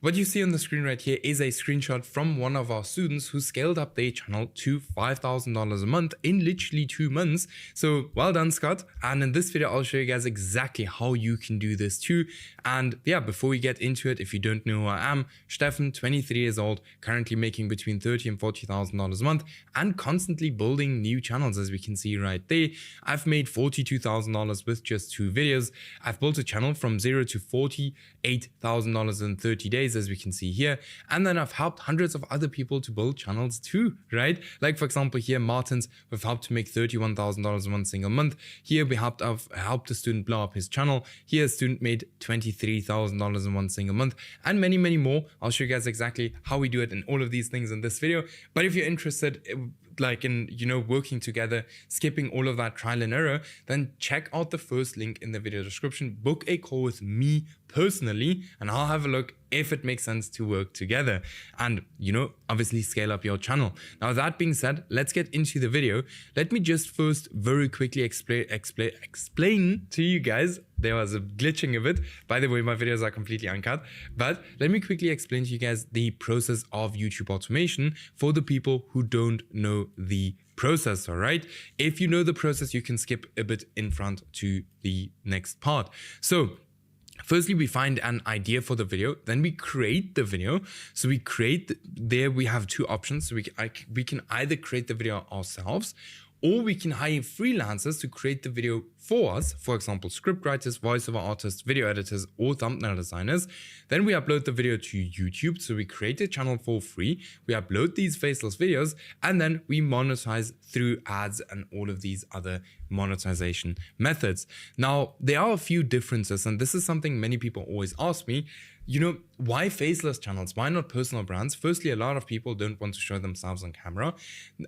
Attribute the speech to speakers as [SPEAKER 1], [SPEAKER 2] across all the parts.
[SPEAKER 1] What you see on the screen right here is a screenshot from one of our students who scaled up their channel to $5,000 a month in literally 2 months. So well done, Scott. And in this video, I'll show you guys exactly how you can do this too. And yeah, before we get into it, if you don't know who I am, Stefan, 23 years old, currently making between $30,000 and $40,000 a month and constantly building new channels, as we can see right there. I've made $42,000 with just 2 videos. I've built a channel from 0 to $48,000 in 30 days, as we can see here. And then I've helped hundreds of other people to build channels too, right? Like for example, here, Martin's, we've helped to make $31,000 in one single month. Here we helped a student blow up his channel. Here a student made $23,000 in one single month, and many, many more. I'll show you guys exactly how we do it in all of these things in this video. But if you're interested, like in, working together, skipping all of that trial and error, then check out the first link in the video description, book a call with me personally, and I'll have a look if it makes sense to work together and, obviously scale up your channel. Now, that being said, let's get into the video. Let me just first very quickly explain to you guys. There was a glitching of it. By the way, my videos are completely uncut, but let me quickly explain to you guys the process of YouTube automation for the people who don't know the process. All right. If you know the process, you can skip a bit in front to the next part. So firstly, we find an idea for the video, then we create the video. So we there we have 2 options. So we can either create the video ourselves, or we can hire freelancers to create the video for us. For example, scriptwriters, voiceover artists, video editors, or thumbnail designers. Then we upload the video to YouTube. So we create a channel for free. We upload these faceless videos, and then we monetize through ads and all of these other monetization methods. Now, there are a few differences, and this is something many people always ask me. Why faceless channels? Why not personal brands? Firstly, a lot of people don't want to show themselves on camera.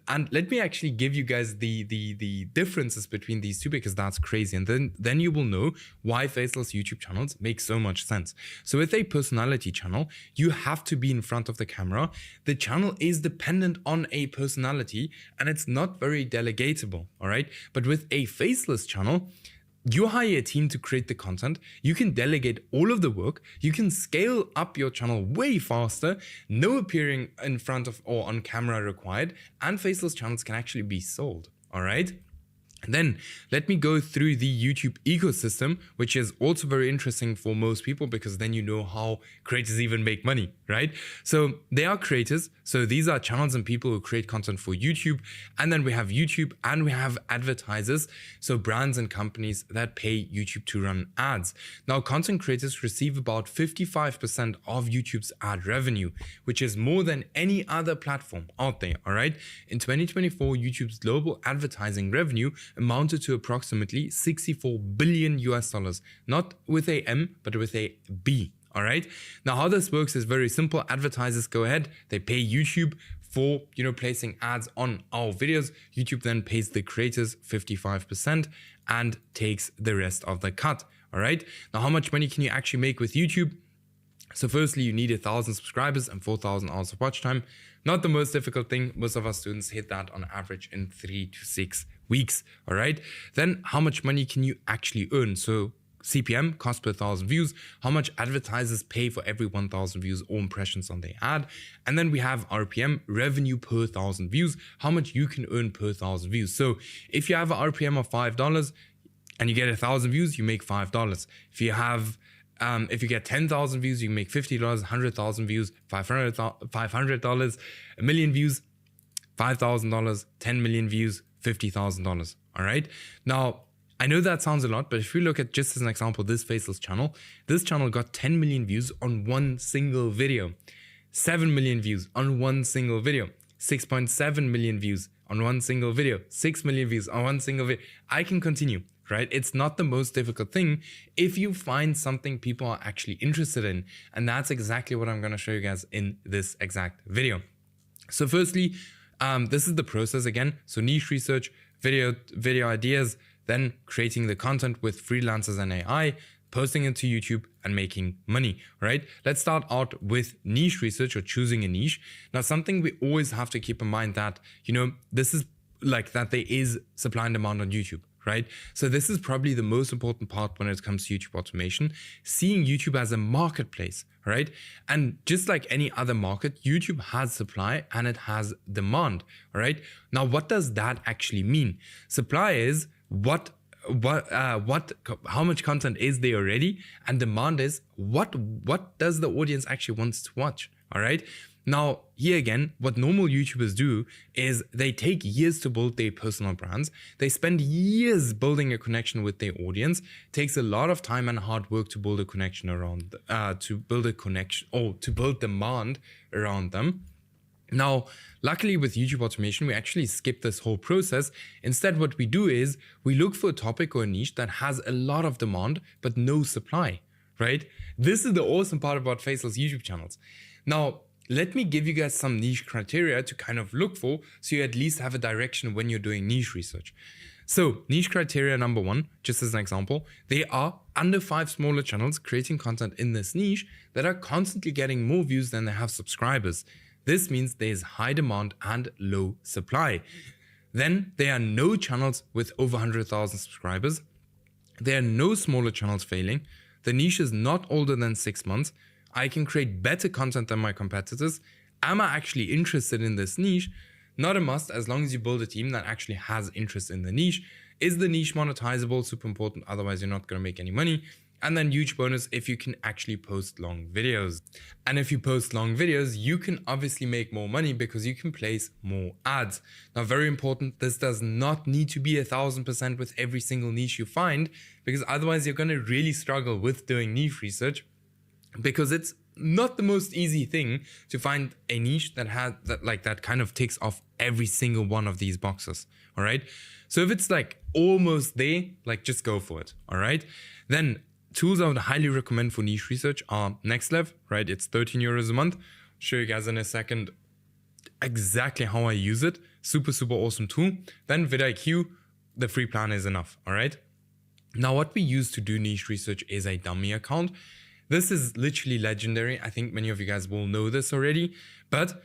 [SPEAKER 1] And let me actually give you guys the differences between these two, because that's crazy. And then you will know why faceless YouTube channels make so much sense. So with a personality channel, you have to be in front of the camera. The channel is dependent on a personality, and it's not very delegatable, all right? But with a faceless channel, you hire a team to create the content. You can delegate all of the work. You can scale up your channel way faster. No appearing in front of or on camera required. And faceless channels can actually be sold. All right. And then let me go through the YouTube ecosystem, which is also very interesting for most people, because then you know how creators even make money, right? So they are creators. So these are channels and people who create content for YouTube. And then we have YouTube and we have advertisers. So brands and companies that pay YouTube to run ads. Now, content creators receive about 55% of YouTube's ad revenue, which is more than any other platform out there, all right? In 2024, YouTube's global advertising revenue amounted to approximately $64 billion, not with a M, but with a B. All right. Now, how this works is very simple. Advertisers go ahead, they pay YouTube for, placing ads on our videos. YouTube then pays the creators 55% and takes the rest of the cut. All right. Now, how much money can you actually make with YouTube? So firstly, you need 1,000 subscribers and 4,000 hours of watch time. Not the most difficult thing. Most of our students hit that on average in 3 to 6 weeks. All right. Then how much money can you actually earn? So CPM, cost per 1,000 views, how much advertisers pay for every 1,000 views or impressions on their ad. And then we have RPM, revenue per 1,000 views, how much you can earn per 1,000 views. So if you have an RPM of $5 and you get 1,000 views, you make $5. If you get 10,000 views, you make $50, 100,000 views, $500, a million views, $5,000, 10 million views, $50,000. All right. Now, I know that sounds a lot, but if you look at, just as an example, this faceless channel, this channel got 10 million views on one single video, 7 million views on one single video, 6.7 million views on one single video, 6 million views on one single video. I can continue, right? It's not the most difficult thing if you find something people are actually interested in. And that's exactly what I'm going to show you guys in this exact video. So firstly, this is the process again. So niche research, video ideas, then creating the content with freelancers and AI, posting it to YouTube and making money, right? Let's start out with niche research or choosing a niche. Now, something we always have to keep in mind that, this is like that there is supply and demand on YouTube, right? So this is probably the most important part when it comes to YouTube automation, seeing YouTube as a marketplace, right? And just like any other market, YouTube has supply and it has demand, right? Now, what does that actually mean? Supply is how much content is there already, and demand is what does the audience actually wants to watch. All right. Now, here again, what normal YouTubers do is they take years to build their personal brands. They spend years building a connection with their audience. It takes a lot of time and hard work to build a connection around, to build demand around them. Now, luckily with YouTube automation, we actually skip this whole process. Instead, what we do is we look for a topic or a niche that has a lot of demand, but no supply, right? This is the awesome part about faceless YouTube channels. Now, let me give you guys some niche criteria to kind of look for, so you at least have a direction when you're doing niche research. So niche criteria number 1, just as an example, they are under 5 smaller channels creating content in this niche that are constantly getting more views than they have subscribers. This means there's high demand and low supply. Then there are no channels with over 100,000 subscribers. There are no smaller channels failing. The niche is not older than 6 months. I can create better content than my competitors. Am I actually interested in this niche? Not a must, as long as you build a team that actually has interest in the niche. Is the niche monetizable? Super important, otherwise you're not going to make any money. And then huge bonus if you can actually post long videos. And if you post long videos, you can obviously make more money because you can place more ads. Now, very important, this does not need to be 1000% with every single niche you find, because otherwise you're going to really struggle with doing niche research, because it's not the most easy thing to find a niche that has that kind of ticks off every single one of these boxes. All right. So if it's like almost there, like just go for it. All right. Then tools I would highly recommend for niche research are NextLev, right? It's 13 euros a month. I'll show you guys in a second exactly how I use it. Super, super awesome tool. Then vidIQ, the free plan is enough. All right. Now, what we use to do niche research is a dummy account. This is literally legendary. I think many of you guys will know this already, but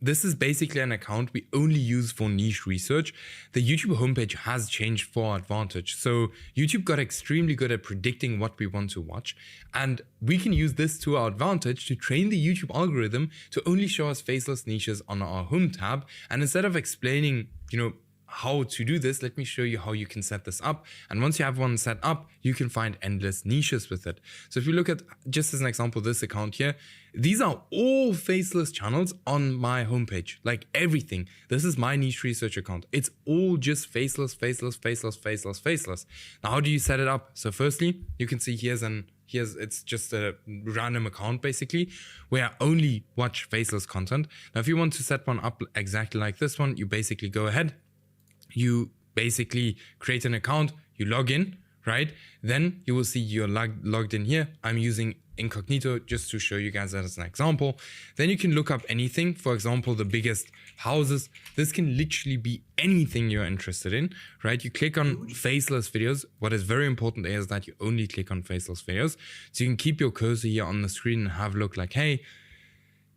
[SPEAKER 1] this is basically an account we only use for niche research. The YouTube homepage has changed for our advantage. So YouTube got extremely good at predicting what we want to watch, and we can use this to our advantage to train the YouTube algorithm to only show us faceless niches on our home tab. And instead of explaining, how to do this, let me show you how you can set this up. And once you have one set up, you can find endless niches with it. So if you look at, just as an example, this account here, these are all faceless channels on my homepage, like everything. This is my niche research account. It's all just faceless, faceless, faceless, faceless, faceless. Now, how do you set it up? So firstly, you can see it's just a random account basically, where I only watch faceless content. Now, if you want to set one up exactly like this one, you basically go ahead, you basically create an account, you log in, right? Then you will see you're logged in here. I'm using incognito just to show you guys that as an example. Then you can look up anything, for example, the biggest houses. This can literally be anything you're interested in, right? You click on faceless videos. What is very important is that you only click on faceless videos. So you can keep your cursor here on the screen and have a look like, hey,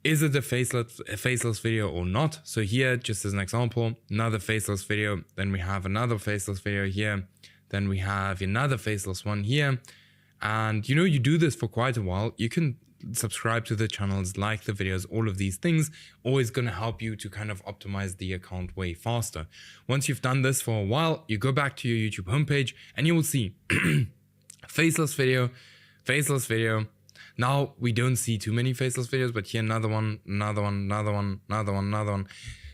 [SPEAKER 1] is it a faceless video or not? So here, just as an example, another faceless video. Then we have another faceless video here. Then we have another faceless one here. And you do this for quite a while. You can subscribe to the channels, like the videos, all of these things, always going to help you to kind of optimize the account way faster. Once you've done this for a while, you go back to your YouTube homepage and you will see faceless video, faceless video. Now we don't see too many faceless videos, but here another one, another one, another one, another one, another one.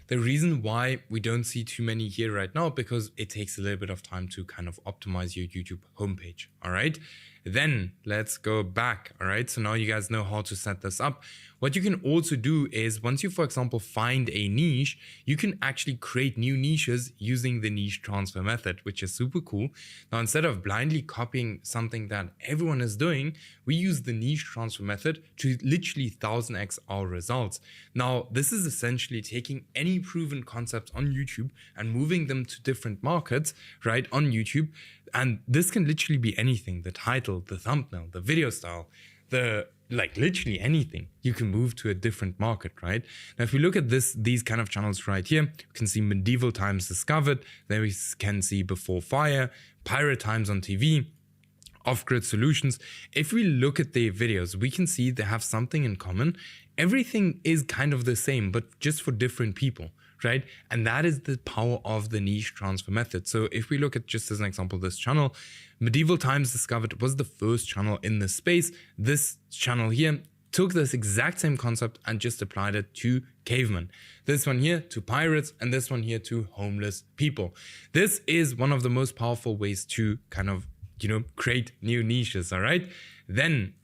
[SPEAKER 1] The reason why we don't see too many here right now, because it takes a little bit of time to kind of optimize your YouTube homepage. All right. Then let's go back. All right. So now you guys know how to set this up. What you can also do is once you, for example, find a niche, you can actually create new niches using the niche transfer method, which is super cool. Now, instead of blindly copying something that everyone is doing, we use the niche transfer method to literally 1000x our results. Now, this is essentially taking any proven concepts on YouTube and moving them to different markets, right, on YouTube. And this can literally be anything: the title, the thumbnail, the video style, the like literally anything, you can move to a different market, right? Now, if we look at these kind of channels right here, we can see medieval times discovered. Then we can see before fire, pirate times on TV, off-grid solutions. If we look at their videos, we can see they have something in common. Everything is kind of the same, but just for different people, right? And that is the power of the niche transfer method. So if we look at, just as an example, this channel, Medieval Times Discovered was the first channel in this space. This channel here took this exact same concept and just applied it to cavemen. This one here to pirates, and this one here to homeless people. This is one of the most powerful ways to kind of, create new niches, all right? Then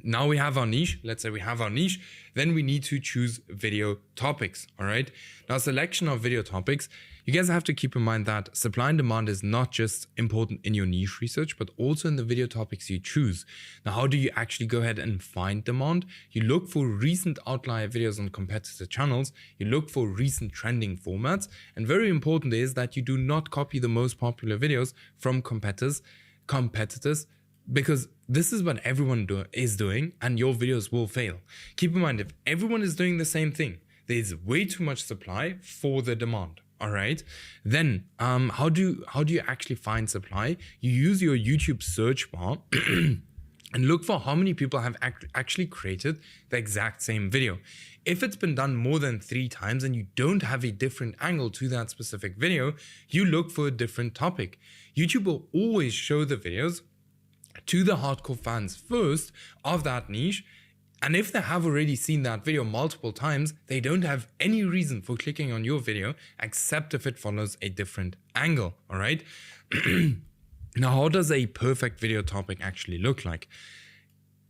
[SPEAKER 1] now we have our niche. Let's say we have our niche. Then we need to choose video topics, all right? Now, selection of video topics, you guys have to keep in mind that supply and demand is not just important in your niche research, but also in the video topics you choose. Now, how do you actually go ahead and find demand? You look for recent outlier videos on competitor channels. You look for recent trending formats. And very important is that you do not copy the most popular videos from competitors, because this is what everyone is doing, and your videos will fail. Keep in mind, if everyone is doing the same thing, there's way too much supply for the demand. All right. Then how do you actually find supply? You use your YouTube search bar and look for how many people have actually created the exact same video. If it's been done more than 3 times and you don't have a different angle to that specific video, you look for a different topic. YouTube will always show the videos to the hardcore fans first of that niche. And if they have already seen that video multiple times, they don't have any reason for clicking on your video except if it follows a different angle, all right? Now, how does a perfect video topic actually look like?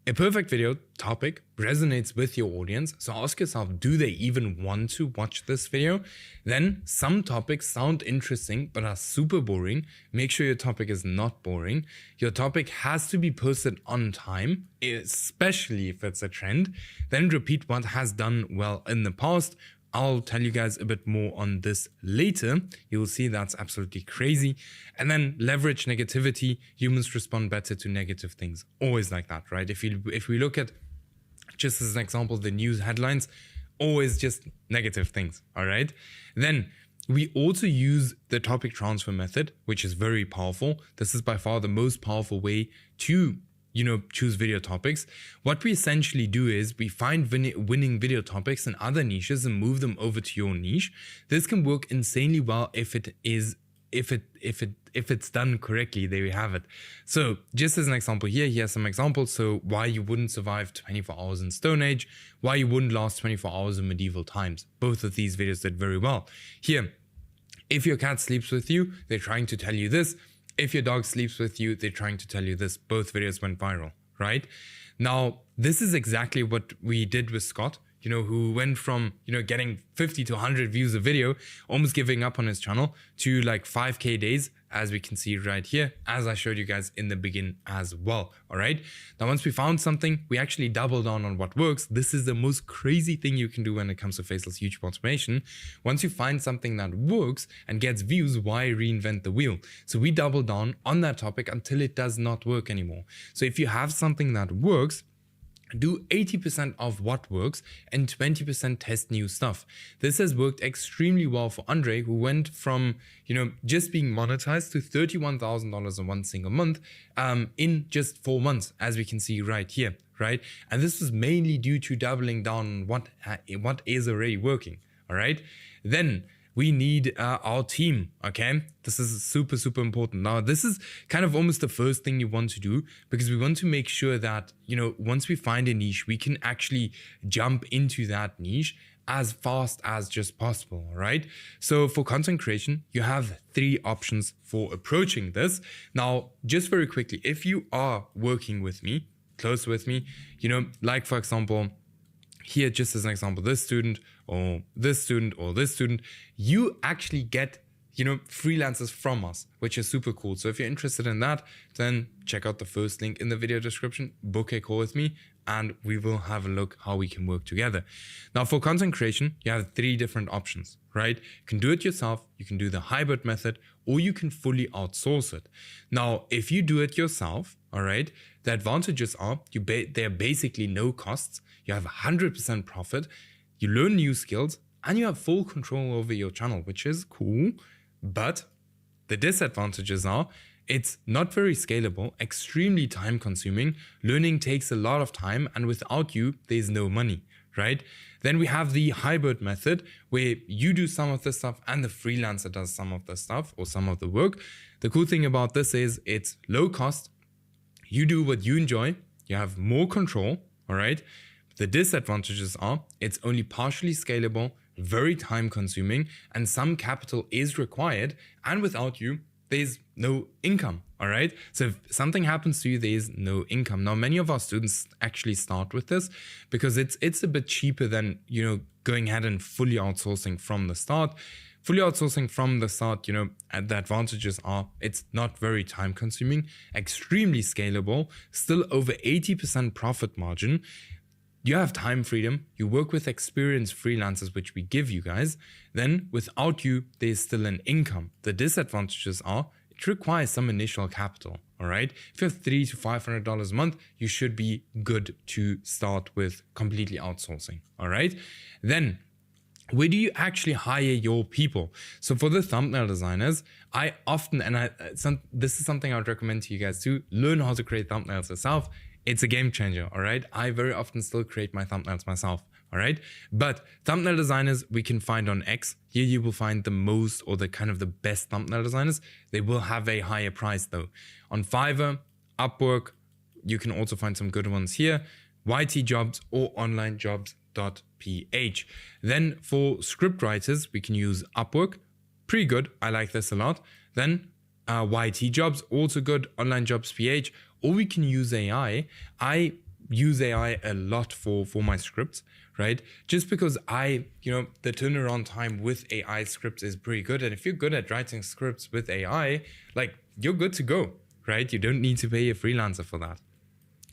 [SPEAKER 1] A perfect video topic resonates with your audience. So ask yourself, do they even want to watch this video? Then some topics sound interesting but are super boring. Make sure your topic is not boring. Your topic has to be posted on time, especially if it's a trend. Then repeat what has done well in the past. I'll tell you guys a bit more on this later. You'll see that's absolutely crazy. And then leverage negativity. Humans respond better to negative things. Always like that, right? If we look at, just as an example, the news headlines, always just negative things, all right? Then we also use the topic transfer method, which is very powerful. This is by far the most powerful way to choose video topics. What we essentially do is we find winning video topics in other niches and move them over to your niche. This can work insanely well if it's done correctly. There we have it. So just as an example here's some examples. So why you wouldn't survive 24 hours in Stone Age, why you wouldn't last 24 hours in medieval times. Both of these videos did very well. Here, if your cat sleeps with you, they're trying to tell you this. If your dog sleeps with you, they're trying to tell you this. Both videos went viral, right? Now, this is exactly what we did with Scott, who went from, getting 50 to 100 views a video, almost giving up on his channel, to like 5K days, as we can see right here, as I showed you guys in the beginning as well, all right? Now, once we found something, we actually doubled down on what works. This is the most crazy thing you can do when it comes to faceless YouTube automation. Once you find something that works and gets views, why reinvent the wheel? So we double down on that topic until it does not work anymore. So if you have something that works, do 80% of what works and 20% test new stuff. This has worked extremely well for Andre, who went from, just being monetized to $31,000 in one single month in just 4 months, as we can see right here, right? And this was mainly due to doubling down on what is already working, all right? Then we need our team, okay? This is super, super important. Now, this is kind of almost the first thing you want to do, because we want to make sure that, once we find a niche, we can actually jump into that niche as fast as just possible, right? So for content creation, you have 3 options for approaching this. Now, just very quickly, if you are working with me, close with me, like for example, here, just as an example, this student or this student or this student, you actually get, freelancers from us, which is super cool. So if you're interested in that, then check out the first link in the video description, book a call with me, and we will have a look how we can work together. Now, for content creation, you have 3 different options, right? You can do it yourself, you can do the hybrid method, or you can fully outsource it. Now, if you do it yourself, all right, the advantages are they're basically no costs. You have 100% profit. You learn new skills and you have full control over your channel, which is cool. But the disadvantages are it's not very scalable, extremely time consuming. Learning takes a lot of time, and without you, there's no money, right? Then we have the hybrid method where you do some of the stuff and the freelancer does some of the stuff or some of the work. The cool thing about this is it's low cost. You do what you enjoy. You have more control, all right? The disadvantages are it's only partially scalable, very time consuming, and some capital is required. And without you, there's no income, all right? So if something happens to you, there's no income. Now, many of our students actually start with this because it's a bit cheaper than, going ahead and fully outsourcing from the start. Fully outsourcing from the start, the advantages are it's not very time consuming, extremely scalable, still over 80% profit margin. You have time freedom, you work with experienced freelancers, which we give you guys. Then without you, there's still an income. The disadvantages are it requires some initial capital, all right? If you have $300 to $500 a month, you should be good to start with completely outsourcing, all right? Then where do you actually hire your people? So for the thumbnail designers, I often, this is something I would recommend to you guys too, learn how to create thumbnails yourself. It's a game changer, all right? I very often still create my thumbnails myself, all right? But thumbnail designers, we can find on X. Here you will find the most or the kind of the best thumbnail designers. They will have a higher price though. On Fiverr, Upwork, you can also find some good ones here. YT Jobs or onlinejobs.ph. Then for script writers, we can use Upwork. Pretty good. I like this a lot. Then YT Jobs, also good. Onlinejobs.ph. Or we can use AI. I use AI a lot for my scripts, right? Just because the turnaround time with AI scripts is pretty good. And if you're good at writing scripts with AI, you're good to go, right? You don't need to pay a freelancer for that.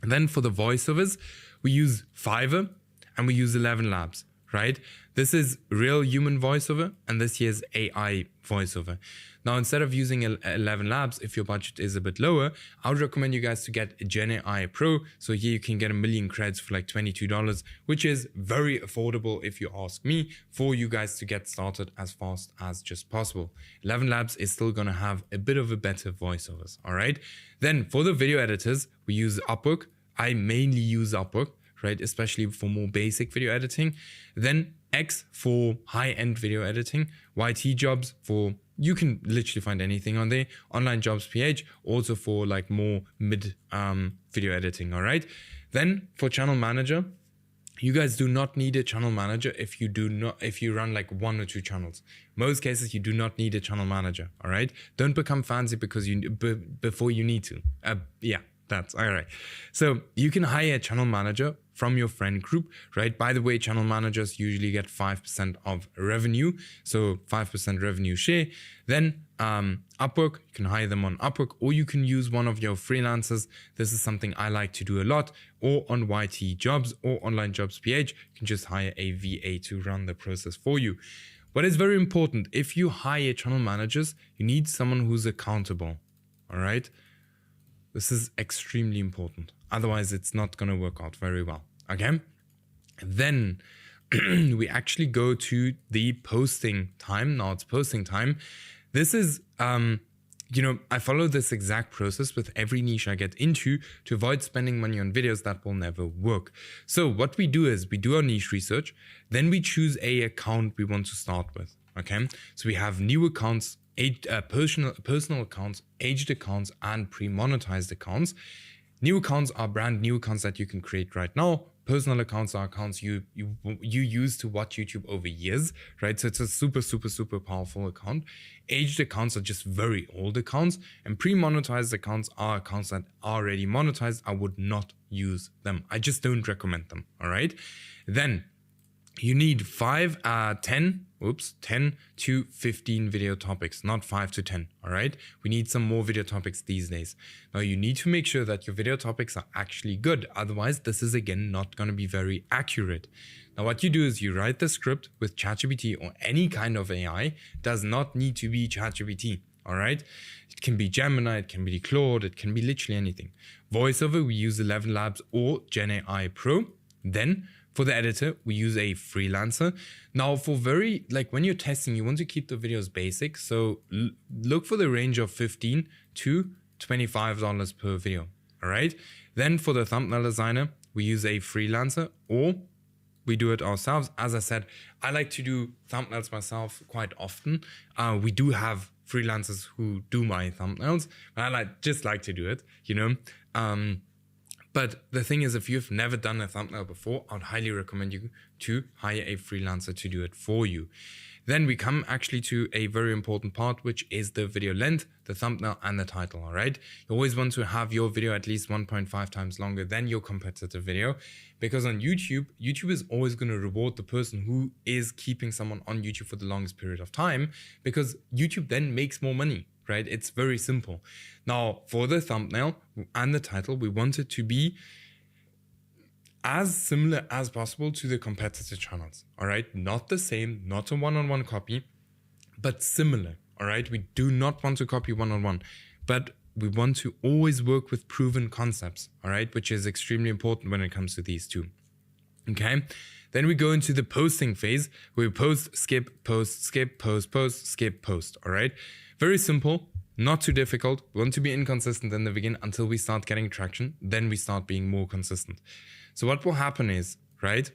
[SPEAKER 1] And then for the voiceovers, we use Fiverr and we use 11 Labs, right? This is real human voiceover and this here is AI voiceover. Now, instead of using 11 Labs, if your budget is a bit lower, I would recommend you guys to get Gen AI Pro. So here you can get 1 million credits for like $22, which is very affordable if you ask me, for you guys to get started as fast as just possible. 11 Labs is still going to have a bit of a better voiceovers, all right? Then for the video editors, we use Upwork. I mainly use Upwork, right? Especially for more basic video editing. Then X for high-end video editing. YT Jobs for, you can literally find anything on there. OnlineJobs.ph also for like more mid video editing, all right? Then for channel manager, you guys do not need a channel manager if you run like 1 or 2 channels. Most cases you do not need a channel manager, all right? Don't become fancy because before you need to. Yeah, that's all right. So you can hire a channel manager from your friend group, right? By the way, channel managers usually get 5% of revenue. So 5% revenue share. Then Upwork, you can hire them on Upwork, or you can use one of your freelancers. This is something I like to do a lot, or on YT Jobs or OnlineJobs.ph. You can just hire a VA to run the process for you. What is very important, if you hire channel managers, you need someone who's accountable, all right? This is extremely important. Otherwise, it's not going to work out very well. Okay. Then we actually go to the posting time. Now it's posting time. This is, I follow this exact process with every niche I get into to avoid spending money on videos that will never work. So what we do is we do our niche research. Then we choose a account we want to start with. Okay. So we have new accounts, personal accounts, aged accounts, and pre-monetized accounts. New accounts are brand new accounts that you can create right now. Personal accounts are accounts you use to watch YouTube over years, right? So it's a super, super, super powerful account. Aged accounts are just very old accounts, and pre-monetized accounts are accounts that are already monetized. I would not use them. I just don't recommend them, all right? Then you need 10 to 15 video topics, not 5 to 10, all right? We need some more video topics these days. Now, you need to make sure that your video topics are actually good. Otherwise, this is, again, not going to be very accurate. Now, what you do is you write the script with ChatGPT or any kind of AI. It does not need to be ChatGPT, all right? It can be Gemini, it can be Claude, it can be literally anything. Voiceover, we use 11 Labs or Gen AI Pro. Then for the editor, we use a freelancer. Now for when you're testing, you want to keep the videos basic. So look for the range of $15 to $25 per video, all right? Then for the thumbnail designer, we use a freelancer or we do it ourselves. As I said, I like to do thumbnails myself quite often. We do have freelancers who do my thumbnails, but I just like to do it, you know? But the thing is, if you've never done a thumbnail before, I'd highly recommend you to hire a freelancer to do it for you. Then we come actually to a very important part, which is the video length, the thumbnail and the title, all right? You always want to have your video at least 1.5 times longer than your competitor video, because on YouTube is always going to reward the person who is keeping someone on YouTube for the longest period of time, because YouTube then makes more money, right? It's very simple. Now, for the thumbnail and the title, we want it to be as similar as possible to the competitor channels, all right? Not the same, not a one-on-one copy, but similar, all right? We do not want to copy one-on-one, but we want to always work with proven concepts, all right? Which is extremely important when it comes to these two, okay? Then we go into the posting phase, where we post, skip, post, skip, post, post, skip, post, all right? Very simple, not too difficult. We want to be inconsistent in the beginning until we start getting traction. Then we start being more consistent. So what will happen is, right,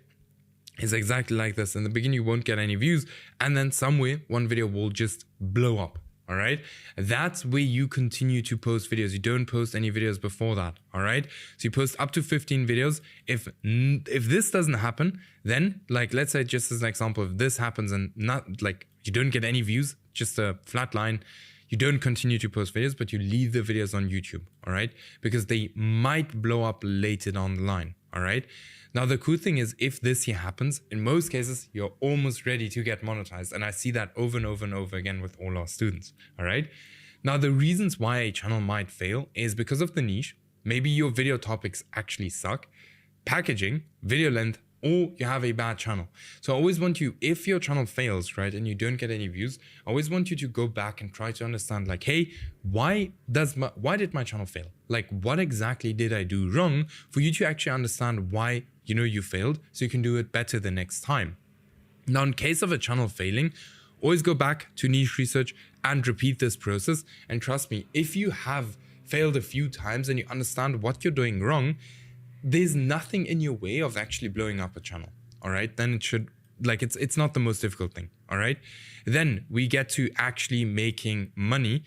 [SPEAKER 1] is exactly like this. In the beginning, you won't get any views. And then somewhere, one video will just blow up. All right. That's where you continue to post videos. You don't post any videos before that. All right. So you post up to 15 videos. If this doesn't happen, then let's say just as an example, if this happens and not you don't get any views, just a flat line, you don't continue to post videos, but you leave the videos on YouTube. All right. Because they might blow up later down the line. All right. Now, the cool thing is, if this here happens, in most cases, you're almost ready to get monetized. And I see that over and over and over again with all our students. All right. Now, the reasons why a channel might fail is because of the niche. Maybe your video topics actually suck, packaging, video length, or you have a bad channel. So I always want you, if your channel fails, right, and you don't get any views, I always want you to go back and try to understand, hey, why did my channel fail? What exactly did I do wrong, for you to actually understand why, you failed, so you can do it better the next time. Now, in case of a channel failing, always go back to niche research and repeat this process. And trust me, if you have failed a few times and you understand what you're doing wrong, there's nothing in your way of actually blowing up a channel, all right? Then it should, it's not the most difficult thing, all right? Then we get to actually making money.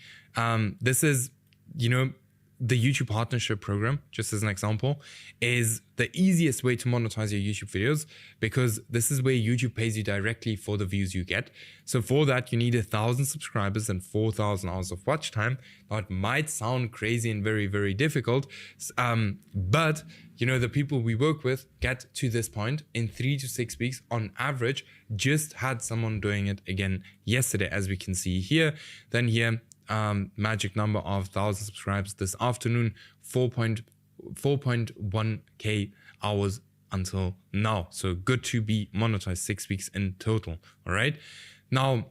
[SPEAKER 1] This is, the YouTube partnership program, just as an example, is the easiest way to monetize your YouTube videos, because this is where YouTube pays you directly for the views you get. So for that, you need 1,000 subscribers and 4,000 hours of watch time. Now, it might sound crazy and very, very difficult, but the people we work with get to this point in 3 to 6 weeks on average. Just had someone doing it again yesterday, as we can see here. Then here, magic number of 1,000 subscribers this afternoon, 4.1k hours until now. So good to be monetized, 6 weeks in total. All right. Now,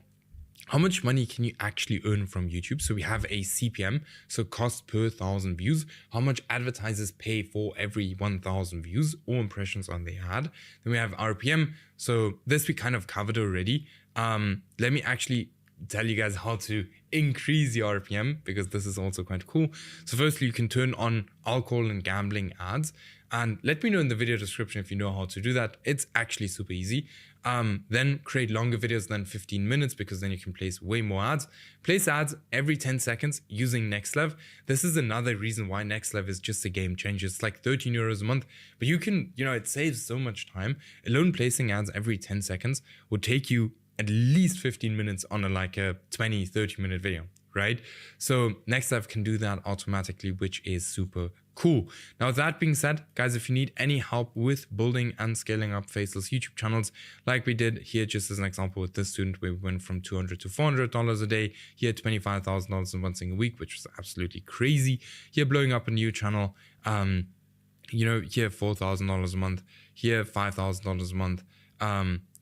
[SPEAKER 1] how much money can you actually earn from YouTube? So we have a CPM, so cost per 1,000 views, how much advertisers pay for every 1,000 views or impressions on the ad. Then we have RPM. So this we kind of covered already. Let me actually tell you guys how to increase your RPM, because this is also quite cool. So firstly, you can turn on alcohol and gambling ads, and let me know in the video description if you know how to do that. It's actually super easy. Then create longer videos than 15 minutes, because then you can place way more ads. Place ads every 10 seconds using NextLev. This is another reason why NextLev is just a game changer. It's like 13 euros a month, but you can, it saves so much time. Alone placing ads every 10 seconds would take you at least 15 minutes on a 20-30 minute video, right? So NextLev can do that automatically, which is super cool. Now, that being said, guys, if you need any help with building and scaling up faceless YouTube channels, like we did here, just as an example with this student, we went from $200 to $400 a day, here $25,000 in 1 single week, which was absolutely crazy. Here, blowing up a new channel, here $4,000 a month, here $5,000 a month,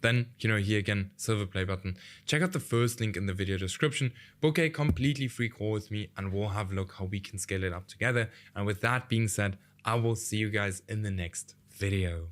[SPEAKER 1] then, here again, silver play button. Check out the first link in the video description. Book a completely free call with me and we'll have a look how we can scale it up together. And with that being said, I will see you guys in the next video.